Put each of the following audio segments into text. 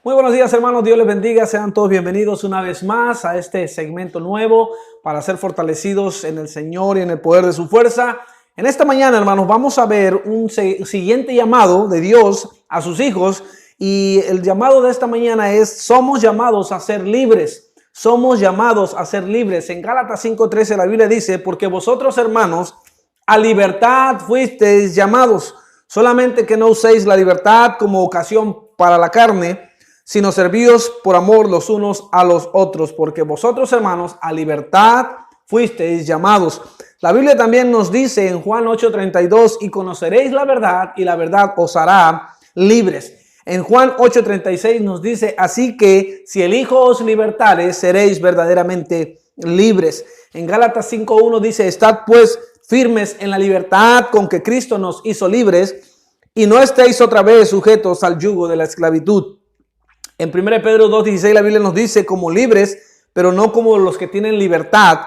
Muy buenos días, hermanos. Dios les bendiga. Sean todos bienvenidos una vez más a este segmento nuevo para ser fortalecidos en el Señor y en el poder de su fuerza. En esta mañana, hermanos, vamos a ver un siguiente llamado de Dios a sus hijos. Y el llamado de esta mañana es: somos llamados a ser libres. Somos llamados a ser libres. En Gálatas 5:13 la Biblia dice: porque vosotros, hermanos, a libertad fuisteis llamados, solamente que no uséis la libertad como ocasión para la carne, sino servíos por amor los unos a los otros, porque vosotros, hermanos, a libertad fuisteis llamados. La Biblia también nos dice en Juan 8:32: y conoceréis la verdad, y la verdad os hará libres. En Juan 8:36 nos dice: así que si el Hijo os libertare, seréis verdaderamente libres. En Gálatas 5:1 dice: estad pues firmes en la libertad con que Cristo nos hizo libres, y no estéis otra vez sujetos al yugo de la esclavitud. En 1 Pedro 2:16 la Biblia nos dice: como libres, pero no como los que tienen libertad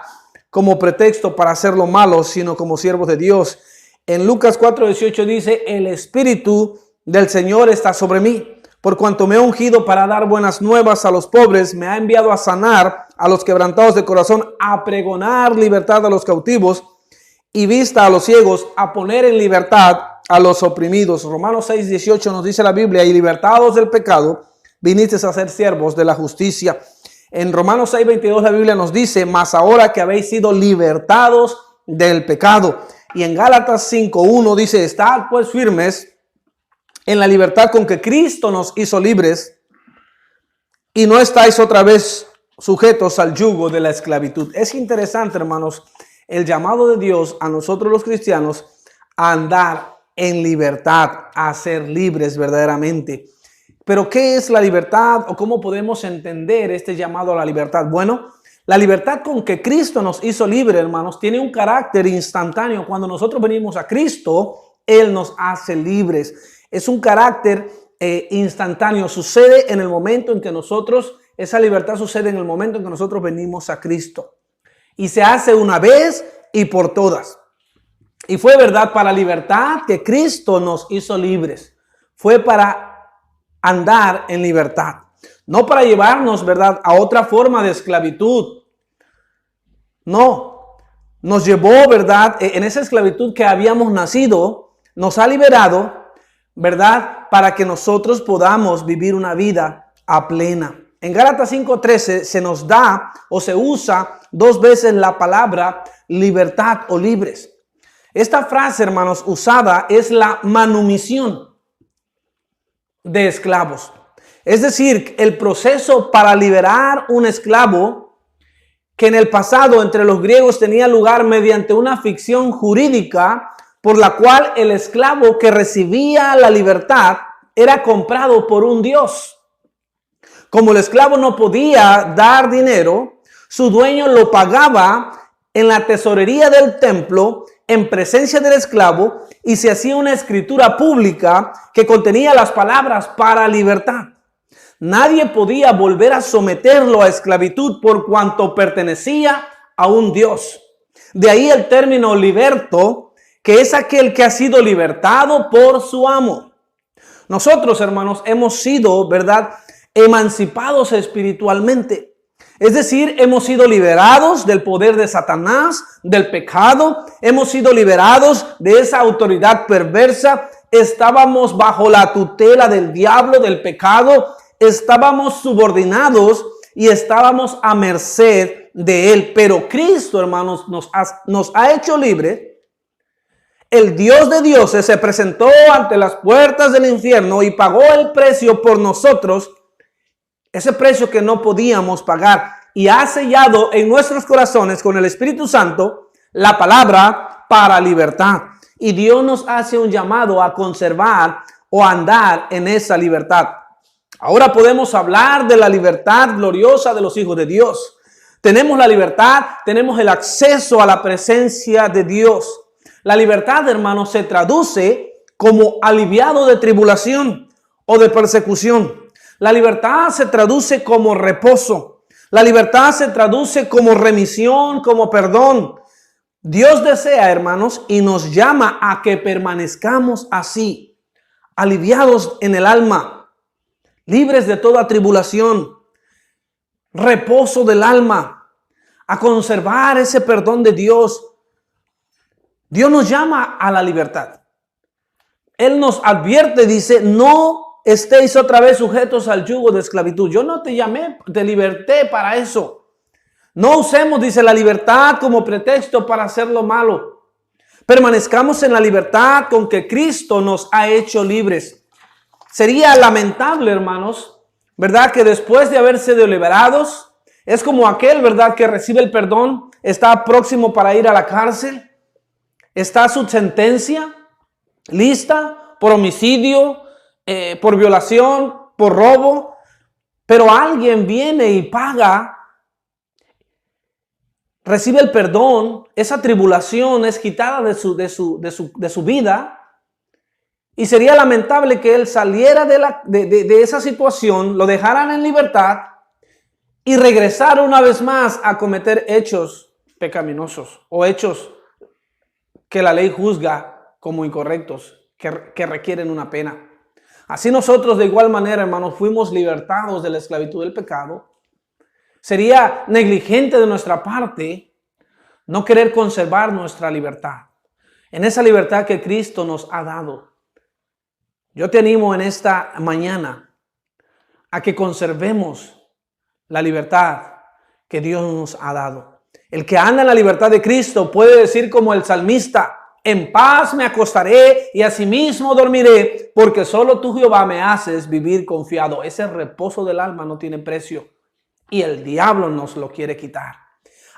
como pretexto para hacer lo malo, sino como siervos de Dios. En Lucas 4:18 dice: el Espíritu del Señor está sobre mí, por cuanto me ha ungido para dar buenas nuevas a los pobres, me ha enviado a sanar a los quebrantados de corazón, a pregonar libertad a los cautivos y vista a los ciegos, a poner en libertad a los oprimidos. Romanos 6:18 nos dice la Biblia: y libertados del pecado, viniste a ser siervos de la justicia. En Romanos 6:22 la Biblia nos dice: mas ahora que habéis sido libertados del pecado. Y en Gálatas 5:1 dice: estad pues firmes en la libertad con que Cristo nos hizo libres, y no estáis otra vez sujetos al yugo de la esclavitud. Es interesante, hermanos, el llamado de Dios a nosotros los cristianos a andar en libertad, a ser libres verdaderamente. Pero ¿qué es la libertad o cómo podemos entender este llamado a la libertad? Bueno, la libertad con que Cristo nos hizo libres, hermanos, tiene un carácter instantáneo. Cuando nosotros venimos a Cristo, Él nos hace libres. Es un carácter instantáneo. Sucede en el momento en que nosotros, esa libertad sucede en el momento en que nosotros venimos a Cristo. Y se hace una vez y por todas. Y fue verdad para la libertad que Cristo nos hizo libres. Fue para andar en libertad, no para llevarnos, ¿verdad?, a otra forma de esclavitud. No, nos llevó, ¿verdad?, en esa esclavitud que habíamos nacido, nos ha liberado, ¿verdad?, para que nosotros podamos vivir una vida a plena. En Gálatas 5:13 se nos da o se usa dos veces la palabra libertad o libres. Esta frase, hermanos, usada es la manumisión de esclavos. Es decir, el proceso para liberar un esclavo, que en el pasado entre los griegos tenía lugar mediante una ficción jurídica por la cual el esclavo que recibía la libertad era comprado por un dios. Como el esclavo no podía dar dinero, su dueño lo pagaba en la tesorería del templo en presencia del esclavo, y se hacía una escritura pública que contenía las palabras para libertad. Nadie podía volver a someterlo a esclavitud por cuanto pertenecía a un Dios. De ahí el término liberto, que es aquel que ha sido libertado por su amo. Nosotros, hermanos, hemos sido, ¿verdad?, emancipados espiritualmente. Es decir, hemos sido liberados del poder de Satanás, del pecado. Hemos sido liberados de esa autoridad perversa. Estábamos bajo la tutela del diablo, del pecado. Estábamos subordinados y estábamos a merced de él. Pero Cristo, hermanos, nos ha hecho libres. El Dios de dioses se presentó ante las puertas del infierno y pagó el precio por nosotros, ese precio que no podíamos pagar, y ha sellado en nuestros corazones con el Espíritu Santo la palabra para libertad. Y Dios nos hace un llamado a conservar o andar en esa libertad. Ahora podemos hablar de la libertad gloriosa de los hijos de Dios. Tenemos la libertad, tenemos el acceso a la presencia de Dios. La libertad, hermanos, se traduce como aliviado de tribulación o de persecución. La libertad se traduce como reposo. La libertad se traduce como remisión, como perdón. Dios desea, hermanos, y nos llama a que permanezcamos así, aliviados en el alma, libres de toda tribulación, reposo del alma, a conservar ese perdón de Dios. Dios nos llama a la libertad. Él nos advierte, dice, no estéis otra vez sujetos al yugo de esclavitud. Yo no te llamé, te liberté para eso. No usemos, dice, la libertad como pretexto para hacer lo malo. Permanezcamos en la libertad con que Cristo nos ha hecho libres. Sería lamentable, hermanos, ¿verdad? Que después de haber sido liberados, es como aquel, ¿verdad?, que recibe el perdón, está próximo para ir a la cárcel. Está su sentencia lista por homicidio, por violación, por robo, pero alguien viene y paga, recibe el perdón, esa tribulación es quitada de su vida, y sería lamentable que él saliera de esa situación, lo dejaran en libertad y regresara una vez más a cometer hechos pecaminosos o hechos que la ley juzga como incorrectos, que requieren una pena. Así nosotros de igual manera, hermanos, fuimos libertados de la esclavitud del pecado. Sería negligente de nuestra parte no querer conservar nuestra libertad, en esa libertad que Cristo nos ha dado. Yo te animo en esta mañana a que conservemos la libertad que Dios nos ha dado. El que anda en la libertad de Cristo puede decir como el salmista: en paz me acostaré y asimismo dormiré, porque solo tú, Jehová, me haces vivir confiado. Ese reposo del alma no tiene precio y el diablo nos lo quiere quitar.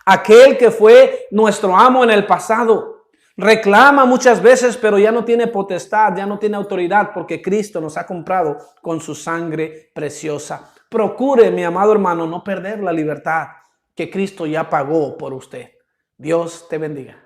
Aquel que fue nuestro amo en el pasado reclama muchas veces, pero ya no tiene potestad, ya no tiene autoridad, porque Cristo nos ha comprado con su sangre preciosa. Procure, mi amado hermano, no perder la libertad que Cristo ya pagó por usted. Dios te bendiga.